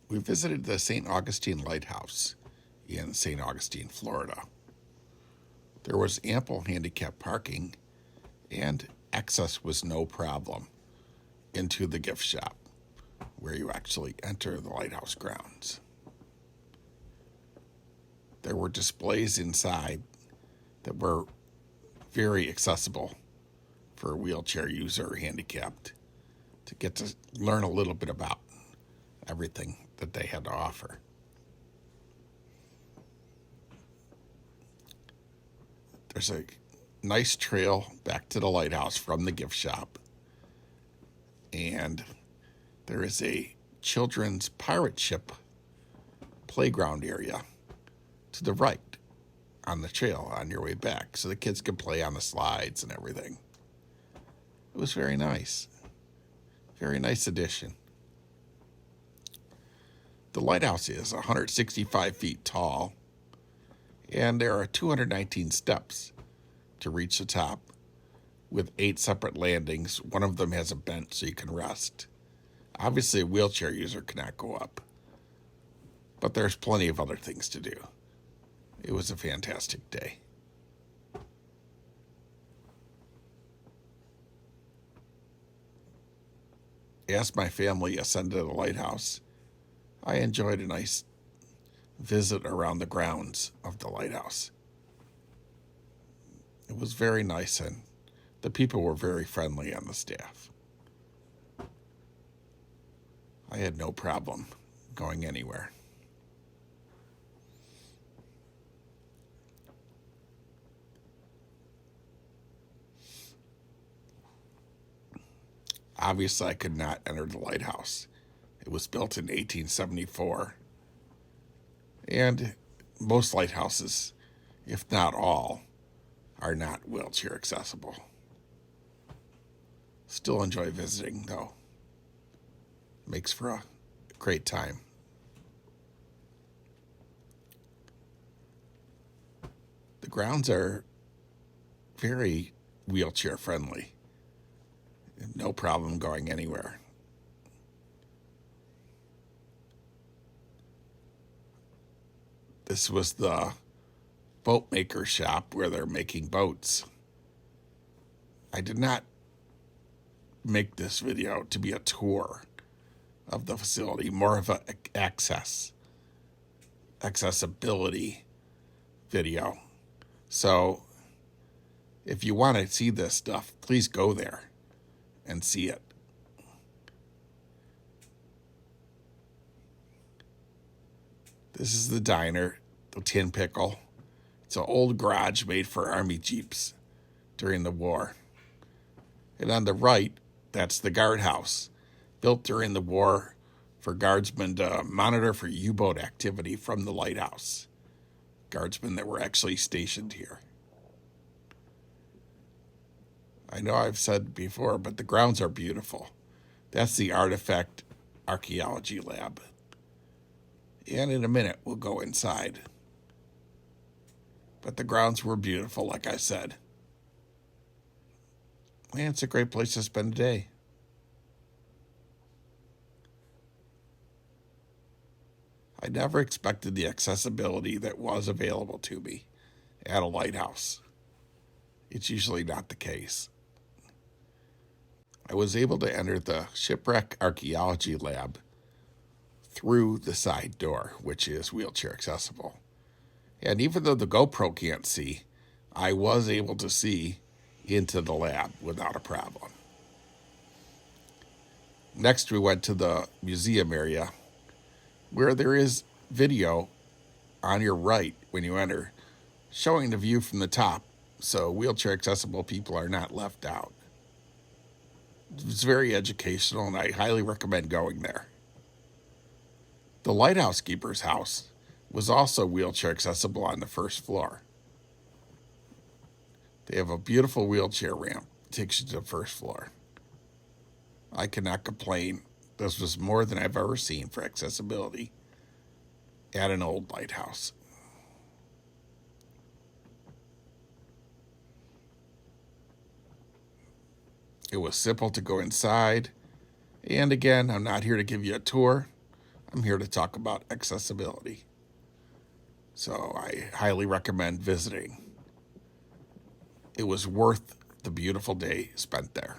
We visited the St. Augustine Lighthouse in St. Augustine, Florida. There was ample handicap parking, and access was no problem into the gift shop, where you actually enter the lighthouse grounds. There were displays inside that were very accessible for a wheelchair user or handicapped to get to learn a little bit about everything that they had to offer. There's a nice trail back to the lighthouse from the gift shop, and there is a children's pirate ship playground area to the right on the trail on your way back, so the kids can play on the slides and everything. It was very nice. Very nice addition. The lighthouse is 165 feet tall, and there are 219 steps to reach the top, with 8 separate landings. One of them has a bench so you can rest. Obviously, a wheelchair user cannot go up, but there's plenty of other things to do. It was a fantastic day. As my family ascended the lighthouse, I enjoyed a nice visit around the grounds of the lighthouse. It was very nice, and the people were very friendly on the staff. I had no problem going anywhere. Obviously, I could not enter the lighthouse. It was built in 1874, and most lighthouses, if not all, are not wheelchair accessible. Still enjoy visiting, though. Makes for a great time. The grounds are very wheelchair friendly. No problem going anywhere. This was the boat maker shop where they're making boats. I did not make this video to be a tour of the facility, more of an accessibility video. So if you want to see this stuff, please go there and see it. This is the diner, the Tin Pickle. It's an old garage made for Army Jeeps during the war. And on the right, that's the guardhouse, built during the war for guardsmen to monitor for U-boat activity from the lighthouse. Guardsmen that were actually stationed here. I know I've said before, but the grounds are beautiful. That's the Artifact Archaeology Lab. And in a minute, we'll go inside. But the grounds were beautiful, like I said. And it's a great place to spend a day. I never expected the accessibility that was available to me at a lighthouse. It's usually not the case. I was able to enter the Shipwreck Archaeology Lab through the side door, which is wheelchair accessible. And even though the GoPro can't see, I was able to see into the lab without a problem. Next, we went to the museum area, where there is video on your right when you enter, showing the view from the top, so wheelchair accessible people are not left out. It's very educational, and I highly recommend going there. The lighthouse keeper's house was also wheelchair accessible on the first floor. They have a beautiful wheelchair ramp that takes you to the first floor. I cannot complain. This was more than I've ever seen for accessibility at an old lighthouse. It was simple to go inside. And again, I'm not here to give you a tour. I'm here to talk about accessibility. So I highly recommend visiting. It was worth the beautiful day spent there.